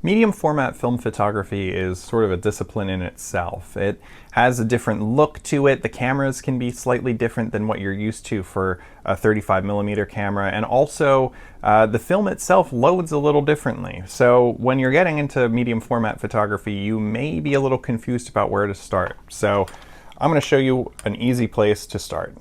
Medium format film photography is sort of a discipline in itself. It has a different look to it. The cameras can be slightly different than what you're used to for a 35mm camera, and also the film itself loads a little differently. So when you're getting into medium format photography, you may be a little confused about where to start. So I'm going to show you an easy place to start.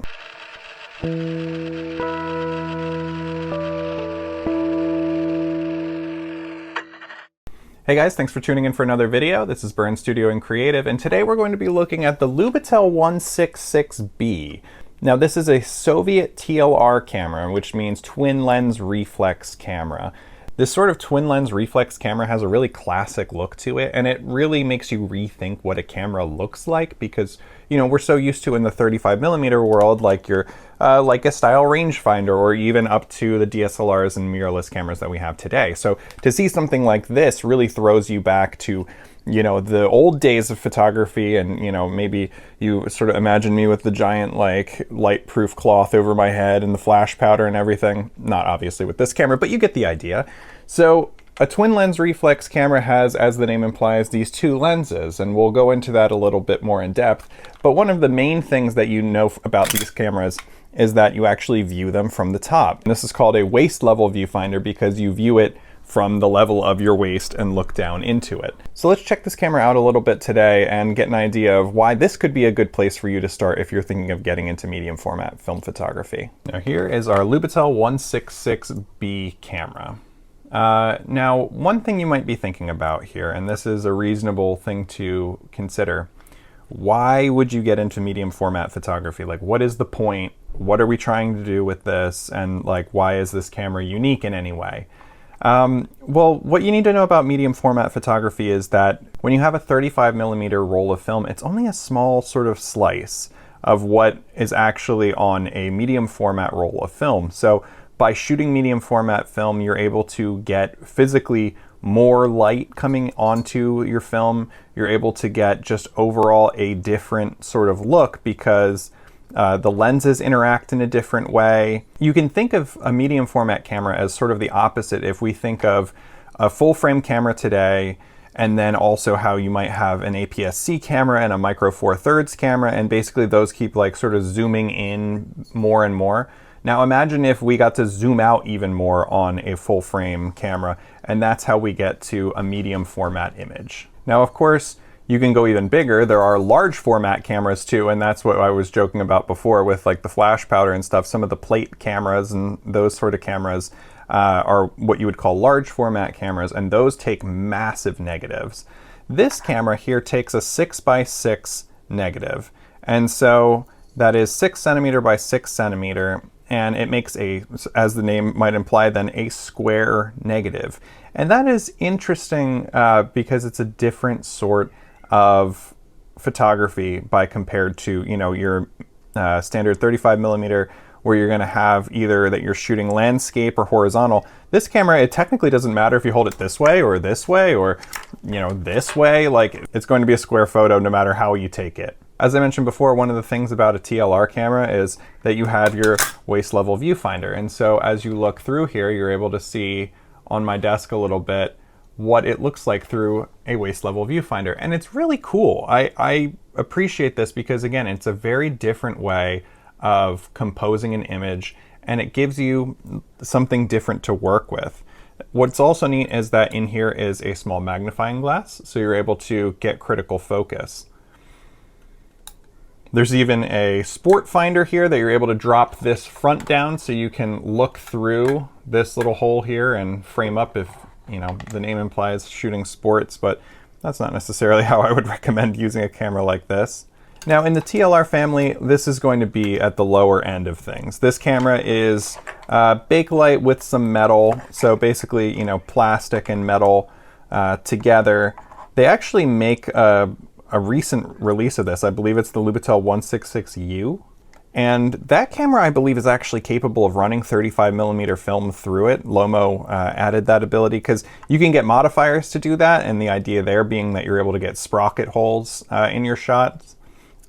Hey guys, thanks for tuning in for another video. This is Burn Studio and Creative, and today we're going to be looking at the Lubitel 166B. Now this is a Soviet TLR camera, which means twin lens reflex camera. This sort of twin lens reflex camera has a really classic look to it, and it really makes you rethink what a camera looks like, because you know, we're so used to in the 35mm world, like your like a style rangefinder, or even up to the DSLRs and mirrorless cameras that we have today. So to see something like this really throws you back to, you know, the old days of photography, and you know, maybe you sort of imagine me with the giant like light-proof cloth over my head and the flash powder and everything. Not obviously with this camera, but you get the idea. So a twin lens reflex camera has, as the name implies, these two lenses, and we'll go into that a little bit more in depth. But one of the main things that you know about these cameras is that you actually view them from the top. And this is called a waist level viewfinder because you view it from the level of your waist and look down into it. So let's check this camera out a little bit today and get an idea of why this could be a good place for you to start if you're thinking of getting into medium format film photography. Now here is our Lubitel 166B camera. Now, one thing you might be thinking about here, and this is a reasonable thing to consider, why would you get into medium format photography? Like, what is the point? What are we trying to do with this? And like, why is this camera unique in any way? Well, what you need to know about medium format photography is that when you have a 35mm roll of film, it's only a small sort of slice of what is actually on a medium format roll of film. So by shooting medium format film, you're able to get physically more light coming onto your film. You're able to get just overall a different sort of look because the lenses interact in a different way. You can think of a medium format camera as sort of the opposite if we think of a full frame camera today, and then also how you might have an APS-C camera and a micro four thirds camera, and basically those keep like sort of zooming in more and more. Now imagine if we got to zoom out even more on a full frame camera, and that's how we get to a medium format image. Now of course, you can go even bigger. There are large format cameras too, and that's what I was joking about before with like the flash powder and stuff. Some of the plate cameras and those sort of cameras are what you would call large format cameras, and those take massive negatives. This camera here takes a 6x6 negative, and so that is 6 centimeter by 6 centimeter, and it makes a, as the name might imply then, a square negative. And that is interesting because it's a different sort of photography by compared to, you know, your standard 35mm, where you're going to have either that you're shooting landscape or horizontal. This camera, it technically doesn't matter if you hold it this way or, you know, this way. Like, it's going to be a square photo no matter how you take it. As I mentioned before, one of the things about a TLR camera is that you have your waist level viewfinder. And so as you look through here, you're able to see on my desk a little bit what it looks like through a waist level viewfinder. And it's really cool. I appreciate this because, again, it's a very different way of composing an image, and it gives you something different to work with. What's also neat is that in here is a small magnifying glass, so you're able to get critical focus. There's even a sport finder here that you're able to drop this front down so you can look through this little hole here and frame up if, you know, the name implies shooting sports, but that's not necessarily how I would recommend using a camera like this. Now in the TLR family, this is going to be at the lower end of things. This camera is Bakelite with some metal, so basically, you know, plastic and metal together. They actually make a recent release of this. I believe it's the Lubitel 166U. And that camera, I believe, is actually capable of running 35mm film through it. Lomo added that ability because you can get modifiers to do that, and the idea there being that you're able to get sprocket holes in your shots.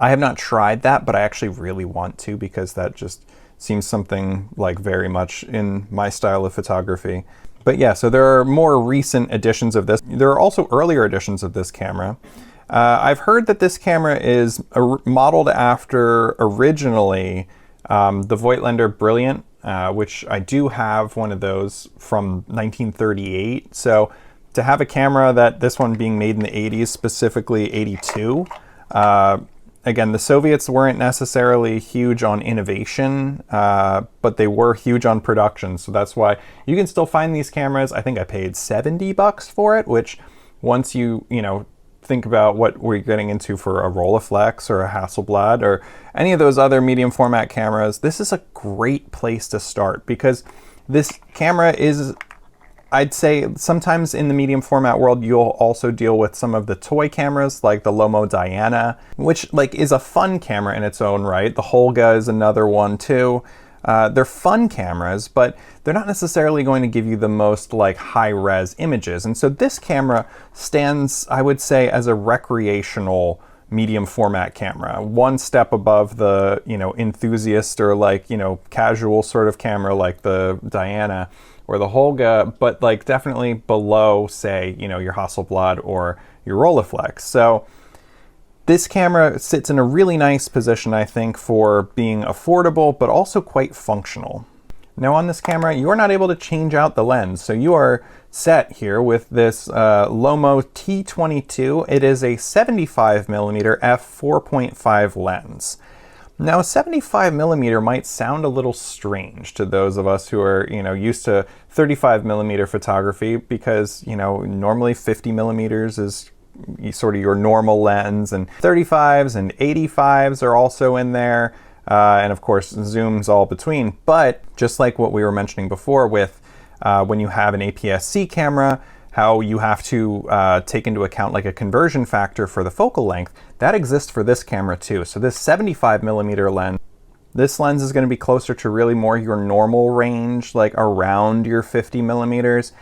I have not tried that, but I actually really want to because that just seems something like very much in my style of photography. But yeah, so there are more recent editions of this. There are also earlier editions of this camera. I've heard that this camera is modeled after originally the Voigtlander Brilliant, which I do have one of those from 1938. So to have a camera that this one being made in the 80s, specifically 82, again, the Soviets weren't necessarily huge on innovation, but they were huge on production. So that's why you can still find these cameras. I think I paid $70 for it, which once you think about what we're getting into for a Rolleiflex or a Hasselblad or any of those other medium format cameras, this is a great place to start, because this camera is, I'd say, sometimes in the medium format world, you'll also deal with some of the toy cameras like the Lomo Diana, which is a fun camera in its own right. The Holga is another one too. They're fun cameras, but they're not necessarily going to give you the most high-res images. And so this camera stands, I would say, as a recreational medium format camera, one step above the enthusiast or casual sort of camera like the Diana or the Holga, but definitely below, say, your Hasselblad or your Rolleiflex. So this camera sits in a really nice position, I think, for being affordable, but also quite functional. Now on this camera, you are not able to change out the lens. So you are set here with this Lomo T22. It is a 75mm f4.5 lens. Now, a 75mm might sound a little strange to those of us who are, used to 35mm photography, because, normally 50mm is sort of your normal lens, and 35s and 85s are also in there, and of course zooms all between. But just like what we were mentioning before with when you have an APS-C camera, how you have to take into account a conversion factor for the focal length, that exists for this camera too. So this 75mm lens, this lens is going to be closer to really more your normal range, around your 50mm.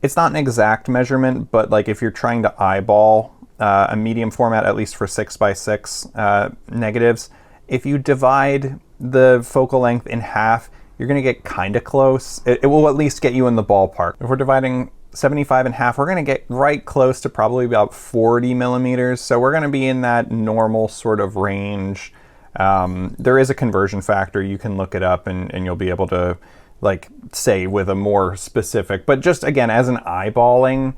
It's not an exact measurement, but if you're trying to eyeball a medium format, at least for 6x6 negatives, if you divide the focal length in half, you're going to get kind of close. It will at least get you in the ballpark. If we're dividing 75 in half, we're going to get right close to probably about 40mm. So we're going to be in that normal sort of range. There is a conversion factor. You can look it up and you'll be able to say with a more specific, but just again, as an eyeballing,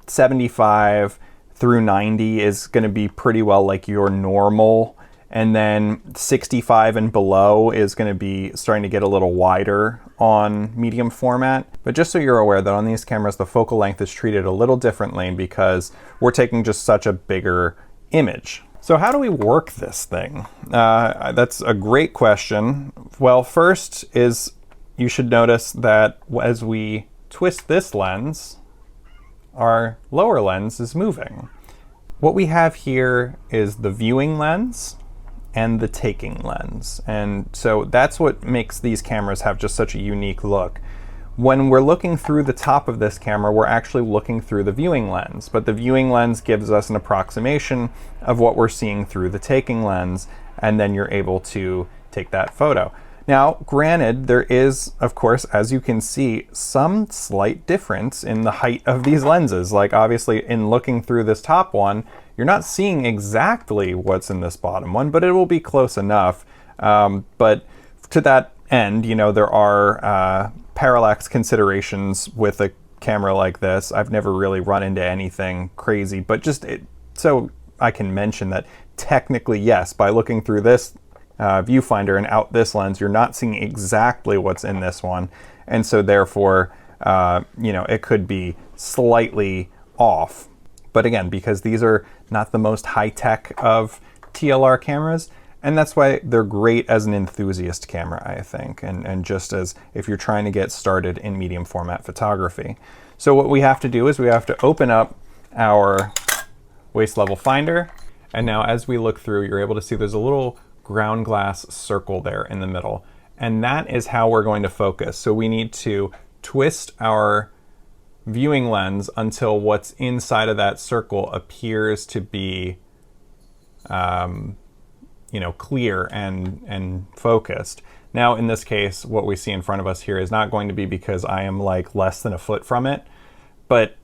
75 through 90 is going to be pretty well your normal. And then 65 and below is going to be starting to get a little wider on medium format. But just so you're aware that on these cameras, the focal length is treated a little differently because we're taking just such a bigger image. So how do we work this thing? That's a great question. Well, first is you should notice that as we twist this lens, our lower lens is moving. What we have here is the viewing lens and the taking lens. And so that's what makes these cameras have just such a unique look. When we're looking through the top of this camera, we're actually looking through the viewing lens, but the viewing lens gives us an approximation of what we're seeing through the taking lens, and then you're able to take that photo. Now, granted, there is, of course, as you can see, some slight difference in the height of these lenses. Obviously, in looking through this top one, you're not seeing exactly what's in this bottom one, but it will be close enough. But to that end, there are parallax considerations with a camera like this. I've never really run into anything crazy, but so I can mention that technically, yes, by looking through this viewfinder and out this lens, you're not seeing exactly what's in this one, and so therefore it could be slightly off. But again, because these are not the most high-tech of TLR cameras, and that's why they're great as an enthusiast camera, I think, and just as if you're trying to get started in medium format photography. So what we have to do is we have to open up our waist level finder, and now as we look through, you're able to see there's a little ground glass circle there in the middle, and that is how we're going to focus. So we need to twist our viewing lens until what's inside of that circle appears to be clear and focused. Now in this case, what we see in front of us here is not going to be because I am like less than a foot from it, but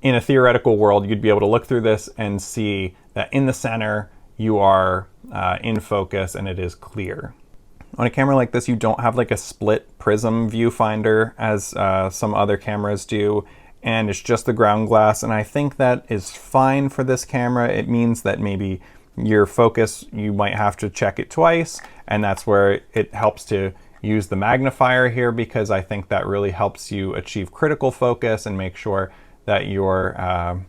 in a theoretical world, you'd be able to look through this and see that in the center, you are in focus and it is clear. On a camera like this, you don't have like a split prism viewfinder as some other cameras do, and it's just the ground glass, and I think that is fine for this camera. It means that maybe your focus, you might have to check it twice, and that's where it helps to use the magnifier here, because I think that really helps you achieve critical focus and make sure that you're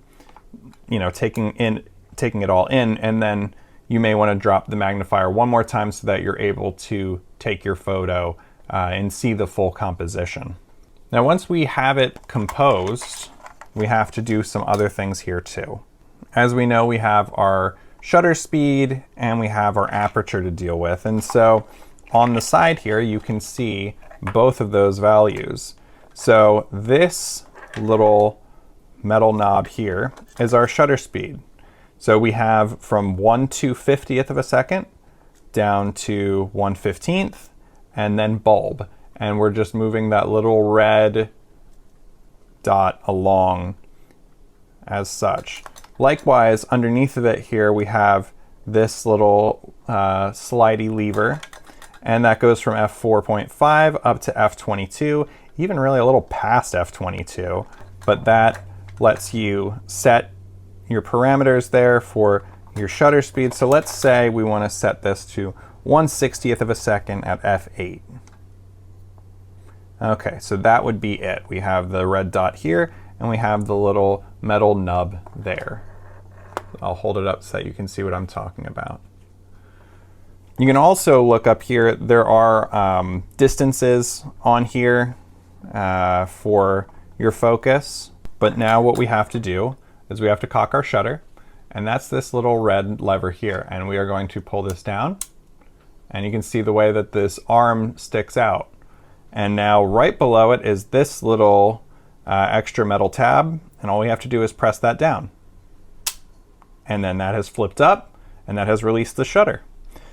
taking it all in, and then you may want to drop the magnifier one more time so that you're able to take your photo and see the full composition. Now, once we have it composed, we have to do some other things here too. As we know, we have our shutter speed and we have our aperture to deal with. And so on the side here, you can see both of those values. So this little metal knob here is our shutter speed. So we have from 1/250th of a second down to 1/15th, and then bulb. And we're just moving that little red dot along as such. Likewise, underneath of it here, we have this little slidey lever, and that goes from f4.5 up to f22, even really a little past f22, but that lets you set your parameters there for your shutter speed. So let's say we want to set this to 1/60th of a second at f8. Okay, so that would be it. We have the red dot here, and we have the little metal nub there. I'll hold it up so that you can see what I'm talking about. You can also look up here. There are distances on here for your focus. But now what we have to do is we have to cock our shutter, and that's this little red lever here. And we are going to pull this down, and you can see the way that this arm sticks out. And now right below it is this little extra metal tab, and all we have to do is press that down. And then that has flipped up, and that has released the shutter.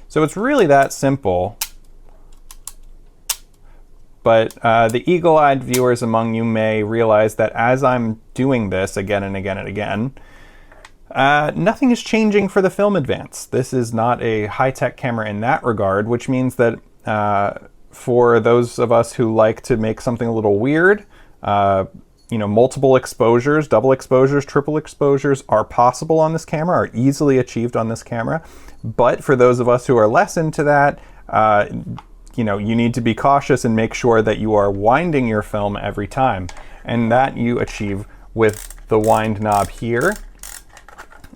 So it's really that simple. But the eagle-eyed viewers among you may realize that as I'm doing this again and again and again, nothing is changing for the film advance. This is not a high-tech camera in that regard, which means that for those of us who like to make something a little weird, multiple exposures, double exposures, triple exposures are possible on this camera, are easily achieved on this camera. But for those of us who are less into that, you need to be cautious and make sure that you are winding your film every time. And that you achieve with the wind knob here.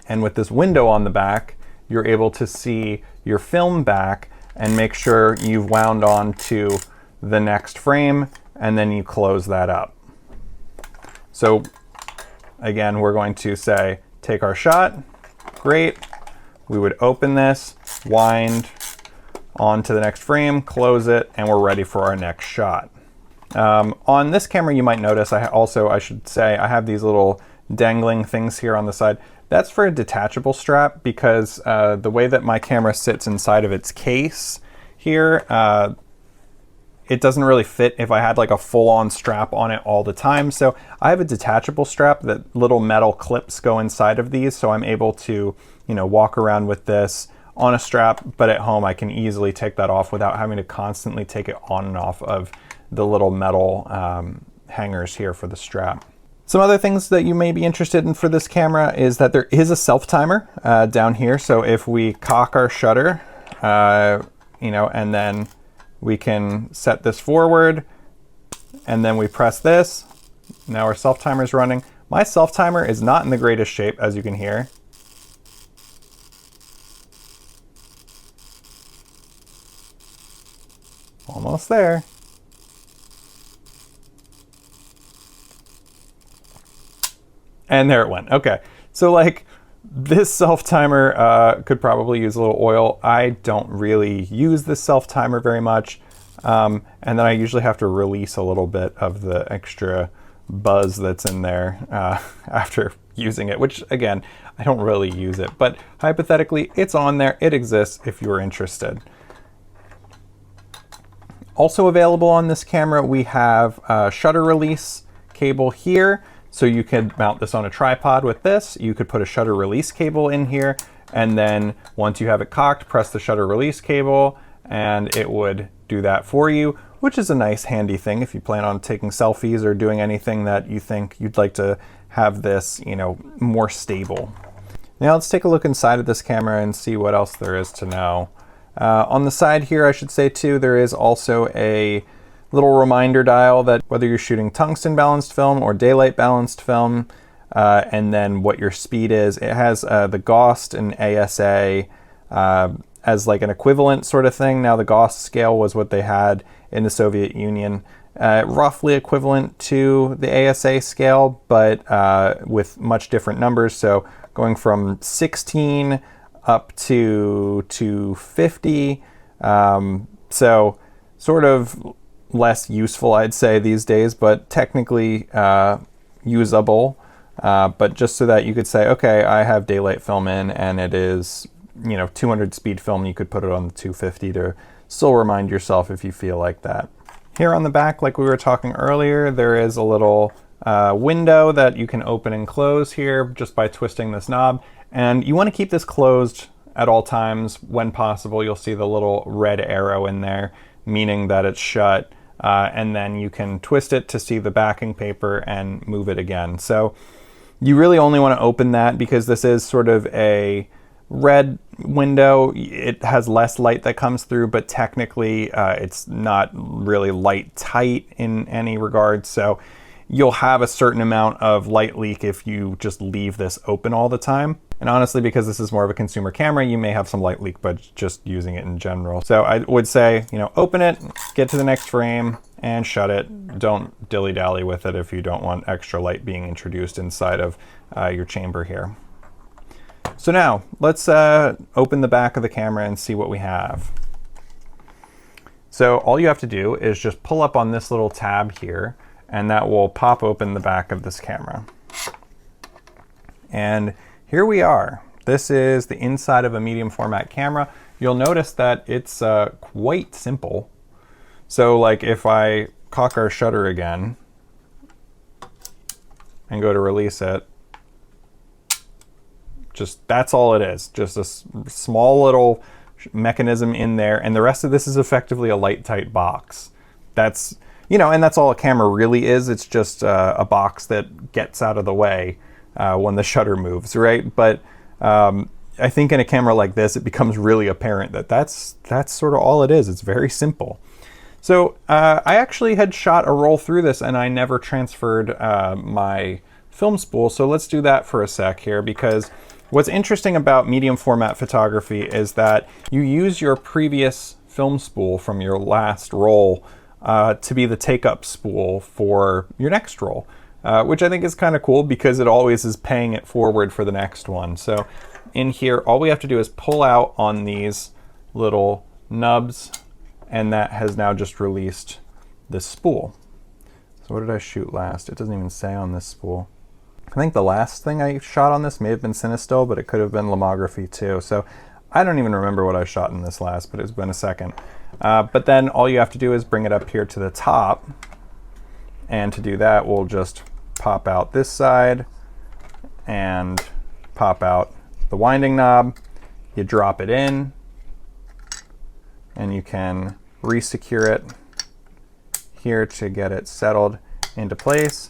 And with this window on the back, you're able to see your film back and make sure you've wound on to the next frame, and then you close that up. So again, we're going to say, take our shot, great. We would open this, wind on to the next frame, close it, and we're ready for our next shot. On this camera, you might notice, I should say, I have these little dangling things here on the side. That's for a detachable strap, because the way that my camera sits inside of its case here, it doesn't really fit if I had like a full-on strap on it all the time. So I have a detachable strap that little metal clips go inside of these, so I'm able to, walk around with this on a strap, but at home I can easily take that off without having to constantly take it on and off of the little metal hangers here for the strap. Some other things that you may be interested in for this camera is that there is a self-timer down here. So if we cock our shutter, and then we can set this forward, and then we press this. Now our self-timer is running. My self-timer is not in the greatest shape, as you can hear. Almost there. And there it went. Okay, so like this self-timer could probably use a little oil. I don't really use this self-timer very much. And then I usually have to release a little bit of the extra buzz that's in there after using it, which again, I don't really use it, but hypothetically it's on there. It exists if you're interested. Also available on this camera, we have a shutter release cable here. So you could mount this on a tripod with this. You could put a shutter release cable in here, and then once you have it cocked, press the shutter release cable and it would do that for you, which is a nice handy thing if you plan on taking selfies or doing anything that you think you'd like to have this, you know, more stable. Now let's take a look inside of this camera and see what else there is to know. On the side here, I should say too, there is also a little reminder dial that whether you're shooting tungsten balanced film or daylight balanced film, and then what your speed is. It has the GOST and ASA as like an equivalent sort of thing. Now the GOST scale was what they had in the Soviet Union, roughly equivalent to the ASA scale, but with much different numbers. So going from 16 up to 50, so sort of less useful, I'd say, these days, but technically usable. But just so that you could say, okay, I have daylight film in and it is, you know, 200 speed film, you could put it on the 250 to still remind yourself if you feel like that. Here on the back, like we were talking earlier, there is a little window that you can open and close here just by twisting this knob. And you want to keep this closed at all times when possible. You'll see the little red arrow in there, meaning that it's shut. And then you can twist it to see the backing paper and move it again. So you really only want to open that because this is sort of a red window. It has less light that comes through, but technically it's not really light tight in any regard. So you'll have a certain amount of light leak if you just leave this open all the time. And honestly, because this is more of a consumer camera, you may have some light leak, but just using it in general. So I would say, you know, open it, get to the next frame and shut it. Don't dilly-dally with it if you don't want extra light being introduced inside of your chamber here. So now let's open the back of the camera and see what we have. So all you have to do is just pull up on this little tab here, and that will pop open the back of this camera. And here we are. This is the inside of a medium format camera. You'll notice that it's quite simple. So like if I cock our shutter again and go to release it, just that's all it is. Just a small little mechanism in there, and the rest of this is effectively a light tight box. That's, you know, and that's all a camera really is. It's just a box that gets out of the way when the shutter moves, right? But I think in a camera like this, it becomes really apparent that that's sort of all it is. It's very simple. So I actually had shot a roll through this and I never transferred my film spool. So let's do that for a sec here, because what's interesting about medium format photography is that you use your previous film spool from your last roll to be the take-up spool for your next roll, which I think is kind of cool because it always is paying it forward for the next one. So in here, all we have to do is pull out on these little nubs, and that has now just released this spool. So what did I shoot last? It doesn't even say on this spool. I think the last thing I shot on this may have been Cinestill, but it could have been lomography too. So I don't even remember what I shot in this last, but it's been a second. But then all you have to do is bring it up here to the top. And to do that, we'll just pop out this side and pop out the winding knob. You drop it in and you can re-secure it here to get it settled into place.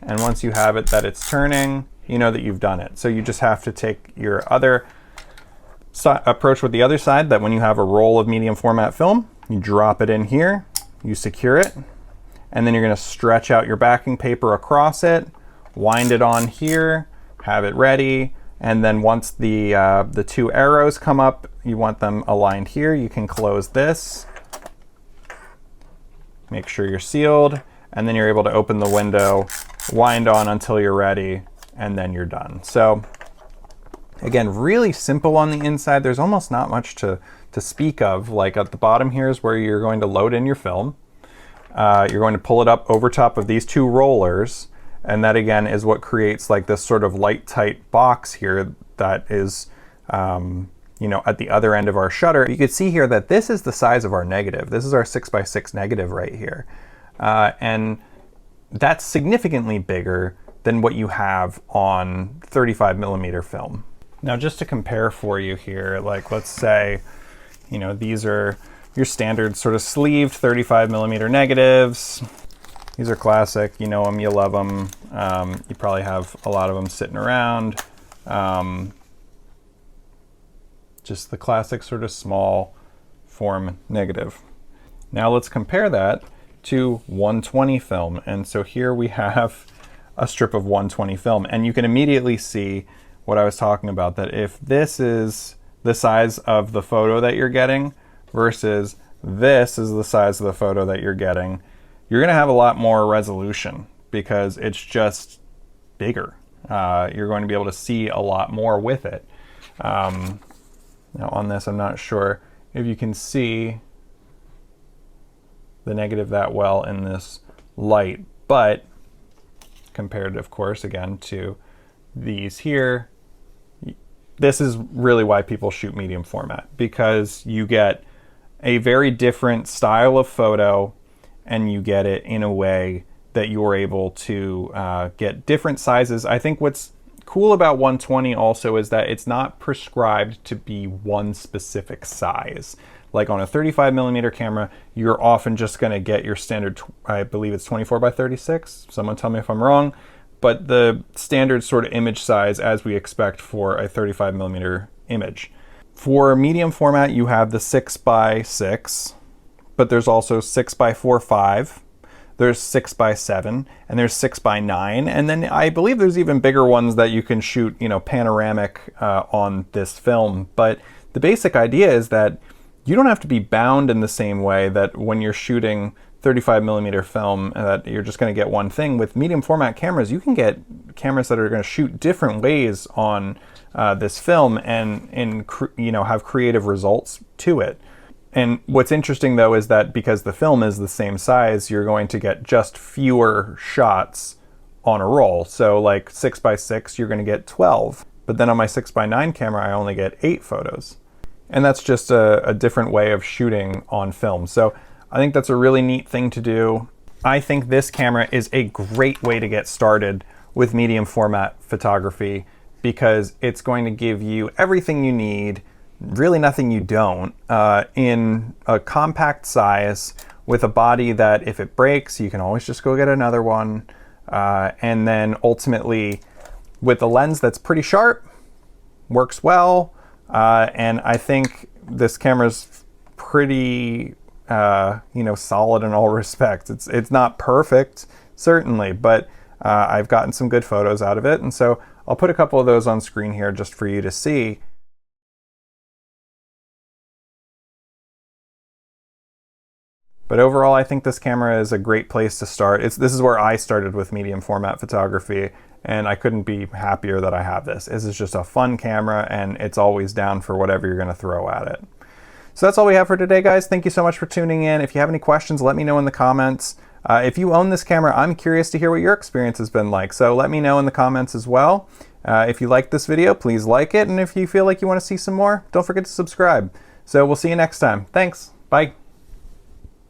And once you have it that it's turning, you know that you've done it. So you just have to take your other approach with the other side, that when you have a roll of medium format film, you drop it in here, you secure it, and then you're going to stretch out your backing paper across it, wind it on here, have it ready, and then once the two arrows come up, you want them aligned here, you can close this, make sure you're sealed, and then you're able to open the window, wind on until you're ready, and then you're done. So again, really simple on the inside. There's almost not much to speak of. Like at the bottom here is where you're going to load in your film. You're going to pull it up over top of these two rollers, and that again is what creates like this sort of light tight box here that is you know, at the other end of our shutter. You can see here that this is the size of our negative. This is our 6x6 negative right here. And that's significantly bigger than what you have on 35mm film. Now, just to compare for you here, like let's say, you know, these are your standard sort of sleeved 35mm negatives. These are classic, you know them, you love them. You probably have a lot of them sitting around. Just the classic sort of small form negative. Now let's compare that to 120 film. And so here we have a strip of 120 film, and you can immediately see what I was talking about, that if this is the size of the photo that you're getting versus this is the size of the photo that you're getting, you're going to have a lot more resolution because it's just bigger. You're going to be able to see a lot more with it. Now on this, I'm not sure if you can see the negative that well in this light, but compared, of course, again to these here, this is really why people shoot medium format, because you get a very different style of photo and you get it in a way that you're able to get different sizes. I think what's cool about 120 also is that it's not prescribed to be one specific size. Like on a 35mm camera, you're often just going to get your standard, I believe it's 24x36. Someone tell me if I'm wrong, but the standard sort of image size as we expect for a 35mm image. For medium format, you have the 6x6, but there's also 6x4.5. There's 6x7, and there's 6x9, and then I believe there's even bigger ones that you can shoot, you know, panoramic on this film. But the basic idea is that you don't have to be bound in the same way that when you're shooting 35mm film, that you're just going to get one thing. With medium format cameras, you can get cameras that are going to shoot different ways on this film and you know, have creative results to it. And what's interesting though is that because the film is the same size, you're going to get just fewer shots on a roll. So like 6x6, you're going to get 12. But then on my 6x9 camera, I only get 8 photos. And that's just a different way of shooting on film. So I think that's a really neat thing to do. I think this camera is a great way to get started with medium format photography because it's going to give you everything you need, really nothing you don't, in a compact size with a body that if it breaks, you can always just go get another one. And then ultimately with a lens that's pretty sharp, works well. And I think this camera's pretty, you know, solid in all respects. It's not perfect, certainly, but I've gotten some good photos out of it. And so I'll put a couple of those on screen here just for you to see. But overall, I think this camera is a great place to start. This is where I started with medium format photography, and I couldn't be happier that I have this. This is just a fun camera, and it's always down for whatever you're going to throw at it. So that's all we have for today, guys. Thank you so much for tuning in. If you have any questions, let me know in the comments. If you own this camera, I'm curious to hear what your experience has been like, so let me know in the comments as well. If you liked this video, please like it, and if you feel like you want to see some more, don't forget to subscribe. So we'll see you next time. Thanks. Bye.